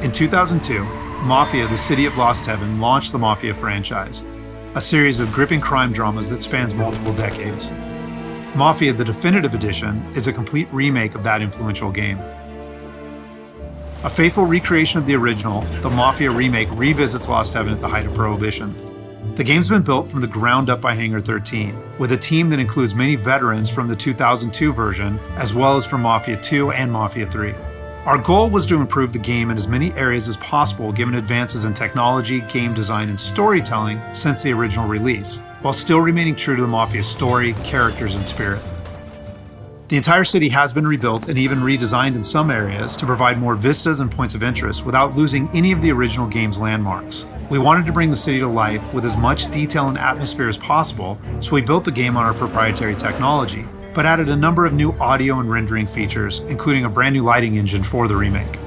In 2002, Mafia, the City of Lost Heaven, launched the Mafia franchise, a series of gripping crime dramas that spans multiple decades. Mafia, the Definitive Edition, is a complete remake of that influential game. A faithful recreation of the original, the Mafia remake revisits Lost Heaven at the height of Prohibition. The game's been built from the ground up by Hangar 13, with a team that includes many veterans from the 2002 version, as well as from Mafia 2 and Mafia 3. Our goal was to improve the game in as many areas as possible given advances in technology, game design, and storytelling since the original release, while still remaining true to the Mafia story, characters, and spirit. The entire city has been rebuilt and even redesigned in some areas to provide more vistas and points of interest without losing any of the original game's landmarks. We wanted to bring the city to life with as much detail and atmosphere as possible, so we built the game on our proprietary technology, but added a number of new audio and rendering features, including a brand new lighting engine for the remake.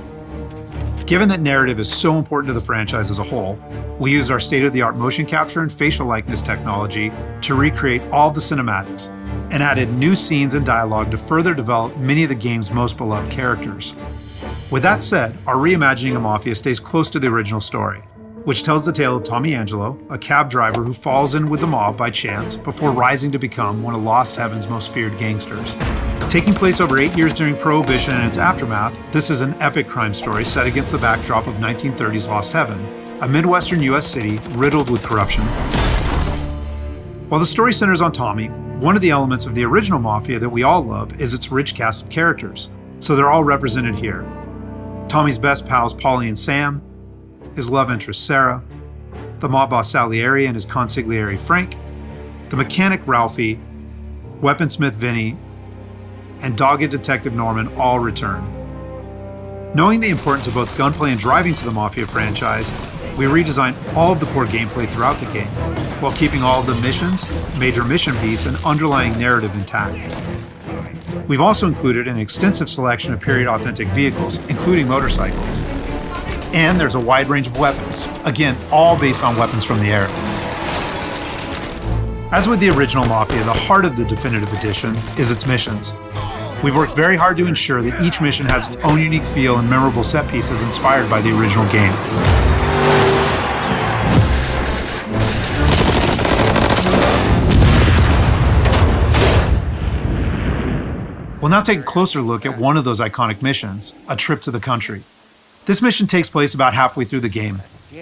Given that narrative is so important to the franchise as a whole, we used our state-of-the-art motion capture and facial likeness technology to recreate all of the cinematics, and added new scenes and dialogue to further develop many of the game's most beloved characters. With that said, our reimagining of Mafia stays close to the original story, which tells the tale of Tommy Angelo, a cab driver who falls in with the mob by chance before rising to become one of Lost Heaven's most feared gangsters. Taking place over 8 years during Prohibition and its aftermath, this is an epic crime story set against the backdrop of 1930s Lost Heaven, a Midwestern US city riddled with corruption. While the story centers on Tommy, one of the elements of the original Mafia that we all love is its rich cast of characters, so they're all represented here. Tommy's best pals Paulie and Sam, his love interest Sarah, the mob boss Salieri and his consigliere Frank, the mechanic Ralphie, weaponsmith Vinny, and dogged detective Norman all return. Knowing the importance of both gunplay and driving to the Mafia franchise, we redesigned all of the core gameplay throughout the game, while keeping all of the missions, major mission beats, and underlying narrative intact. We've also included an extensive selection of period-authentic vehicles, including motorcycles. And there's a wide range of weapons, again, all based on weapons from the era. As with the original Mafia, the heart of the Definitive Edition is its missions. We've worked very hard to ensure that each mission has its own unique feel and memorable set pieces inspired by the original game. We'll now take a closer look at one of those iconic missions, A Trip to the Country. This mission takes place about halfway through the game.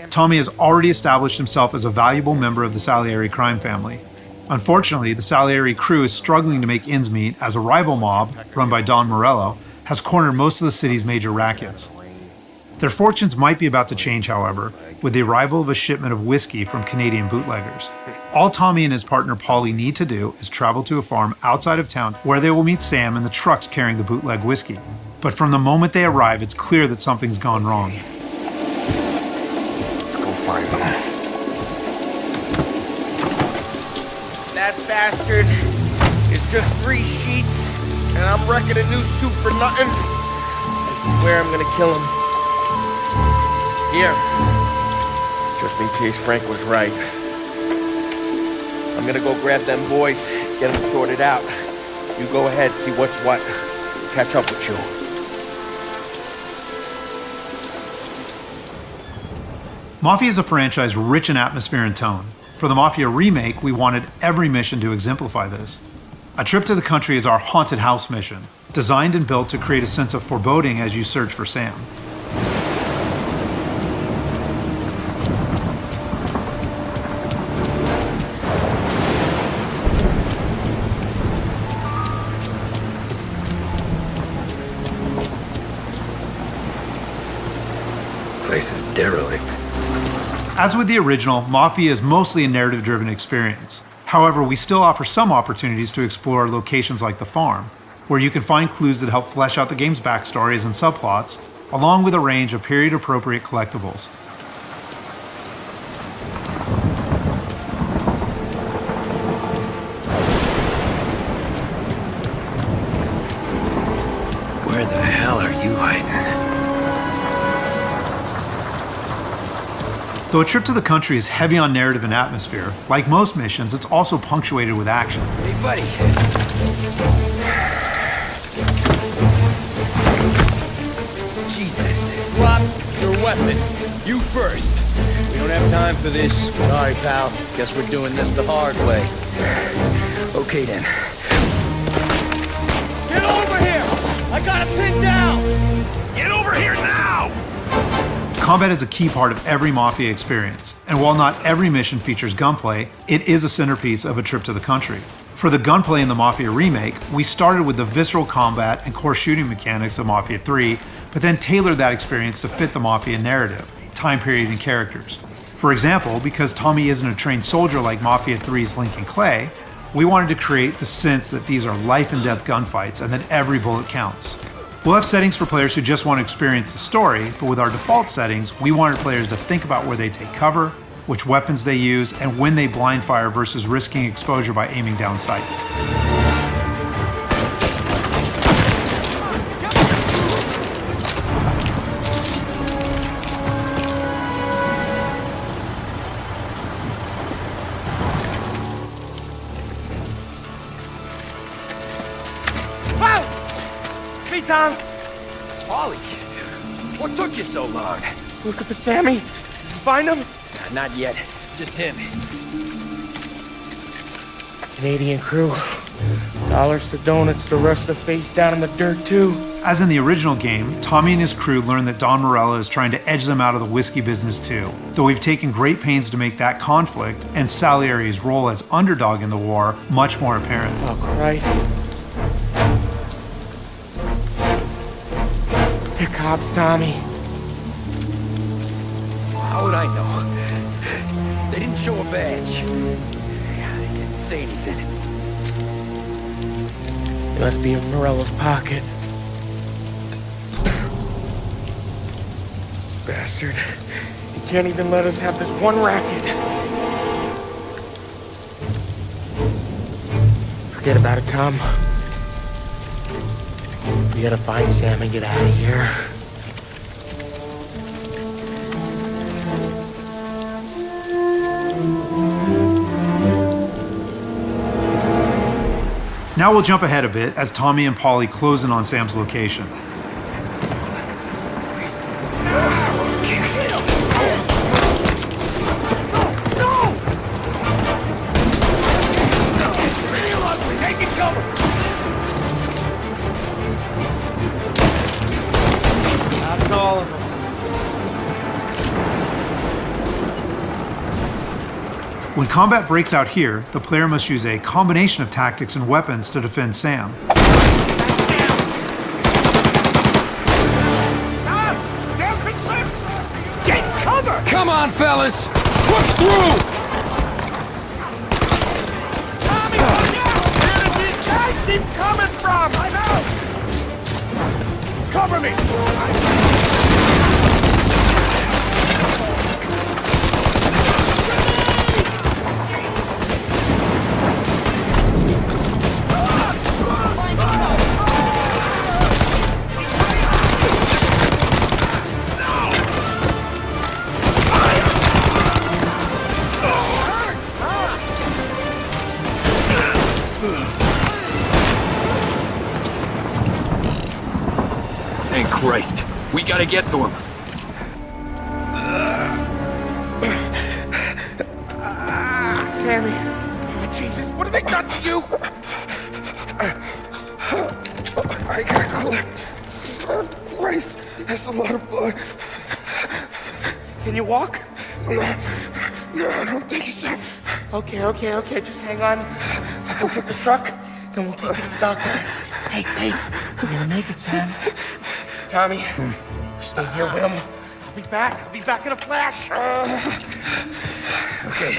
Tommy has already established himself as a valuable member of the Salieri crime family. Unfortunately, the Salieri crew is struggling to make ends meet as a rival mob, run by Don Morello, has cornered most of the city's major rackets. Their fortunes might be about to change, however, with the arrival of a shipment of whiskey from Canadian bootleggers. All Tommy and his partner Paulie need to do is travel to a farm outside of town where they will meet Sam and the trucks carrying the bootleg whiskey. But from the moment they arrive, it's clear that something's gone wrong. Let's go find them. That bastard is just 3 sheets, and I'm wrecking a new suit for nothing. I swear I'm gonna kill him. Here, just in case Frank was right. I'm gonna go grab them boys, get them sorted out. You go ahead, see what's what. Catch up with you. Mafia is a franchise rich in atmosphere and tone. For the Mafia remake, we wanted every mission to exemplify this. A Trip to the Country is our haunted house mission, designed and built to create a sense of foreboding as you search for Sam. Place is derelict. As with the original, Mafia is mostly a narrative-driven experience. However, we still offer some opportunities to explore locations like the farm, where you can find clues that help flesh out the game's backstories and subplots, along with a range of period-appropriate collectibles. Where the hell are you hiding? Though A Trip to the Country is heavy on narrative and atmosphere, like most missions, it's also punctuated with action. Hey, buddy. Jesus. Drop your weapon. You first. We don't have time for this. Sorry, pal. Guess we're doing this the hard way. Okay, then. Get over here! I got it pinned down! Get over here now! Combat is a key part of every Mafia experience, and while not every mission features gunplay, it is a centerpiece of a trip to the country. For the gunplay in the Mafia remake, we started with the visceral combat and core shooting mechanics of Mafia 3, but then tailored that experience to fit the Mafia narrative, time period, and characters. For example, because Tommy isn't a trained soldier like Mafia 3's Lincoln Clay, we wanted to create the sense that these are life and death gunfights and that every bullet counts. We'll have settings for players who just want to experience the story, but with our default settings, we wanted players to think about where they take cover, which weapons they use, and when they blind fire versus risking exposure by aiming down sights. Me, Tom. Ollie, what took you so long? Looking for Sammy. Did you find him? Not yet. Just him. Canadian crew. Dollars to donuts, the rest of the face down in the dirt, too. As in the original game, Tommy and his crew learn that Don Morello is trying to edge them out of the whiskey business too, though we've taken great pains to make that conflict and Salieri's role as underdog in the war much more apparent. Oh, Christ. They're cops, Tommy. How would I know? They didn't show a badge. Yeah, they didn't say anything. It must be in Morello's pocket. This bastard. He can't even let us have this one racket. Forget about it, Tom. We gotta find Sam and get out of here. Now we'll jump ahead a bit as Tommy and Polly close in on Sam's location. That's all of them. When combat breaks out here, the player must use a combination of tactics and weapons to defend Sam. Get cover! Come on, fellas! Push through! Tommy, look out! Where did these guys keep coming from? I know! Cover me! Thank Christ. We gotta get to him. Sammy. Oh, Jesus, what have they done to you? I got clipped. Oh, Christ, that's a lot of blood. Can you walk? No, I don't think so. Okay, just hang on. I'll go get the truck, then we'll take you to the doctor. Hey, we're gonna make it, Sam. Tommy, stay here with him. I'll be back in a flash. Okay.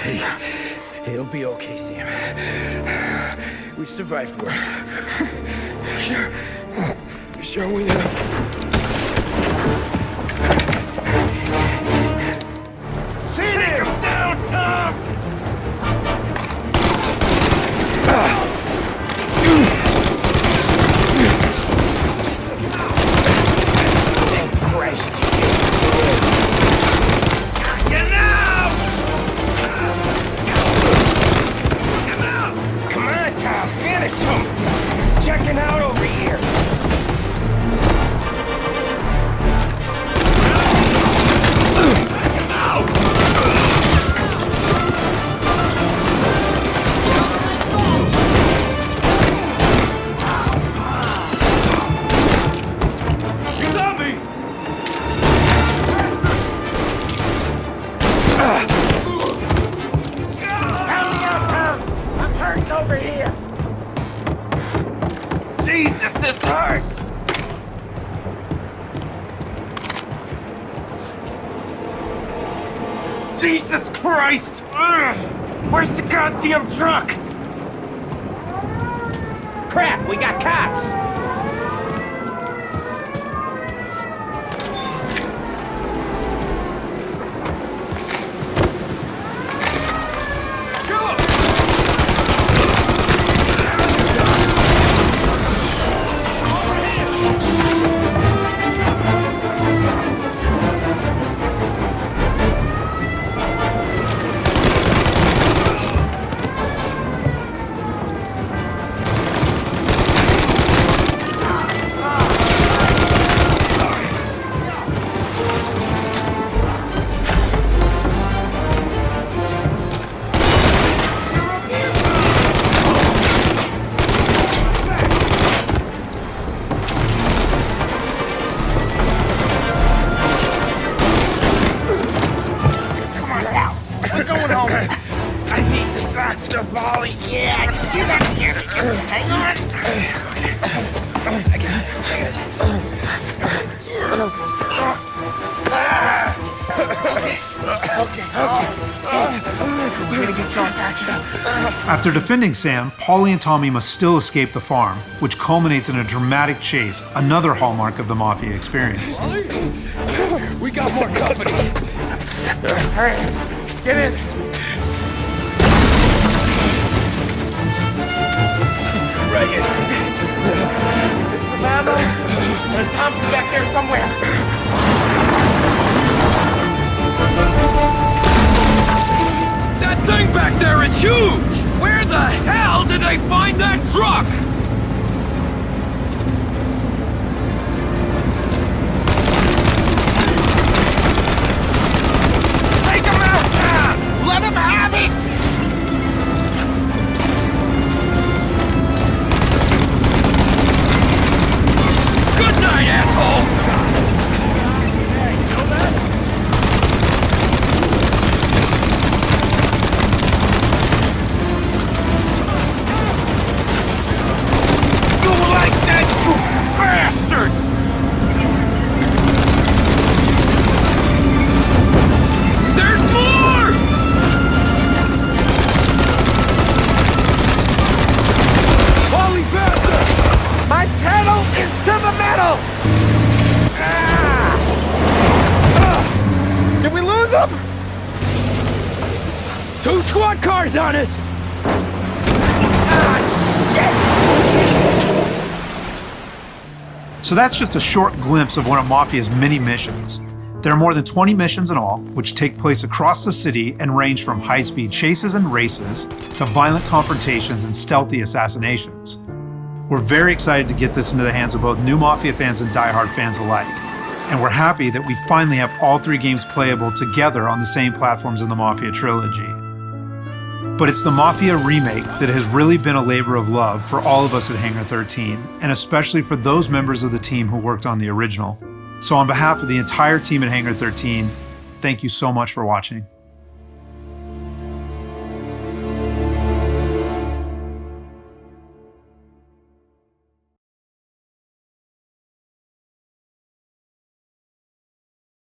Hey, it'll be okay, Sam. We've survived worse. Sure we have. Take him down, Tom! Christ. Get this hurts! Jesus Christ! Ugh. Where's the goddamn truck? Crap, we got cops! After defending Sam, Paulie and Tommy must still escape the farm, which culminates in a dramatic chase, another hallmark of the Mafia experience. We got more company. Alright, get in. Right here. There's some ammo and a Thompson back there somewhere. That thing back there is huge! Where the hell did they find that truck? Take him out! Let him have it! Good night, asshole! Two squad cars on us! So that's just a short glimpse of one of Mafia's many missions. There are more than 20 missions in all, which take place across the city and range from high-speed chases and races to violent confrontations and stealthy assassinations. We're very excited to get this into the hands of both new Mafia fans and die-hard fans alike. And we're happy that we finally have all three games playable together on the same platforms in the Mafia trilogy. But it's the Mafia Remake that has really been a labor of love for all of us at Hangar 13, and especially for those members of the team who worked on the original. So on behalf of the entire team at Hangar 13, thank you so much for watching.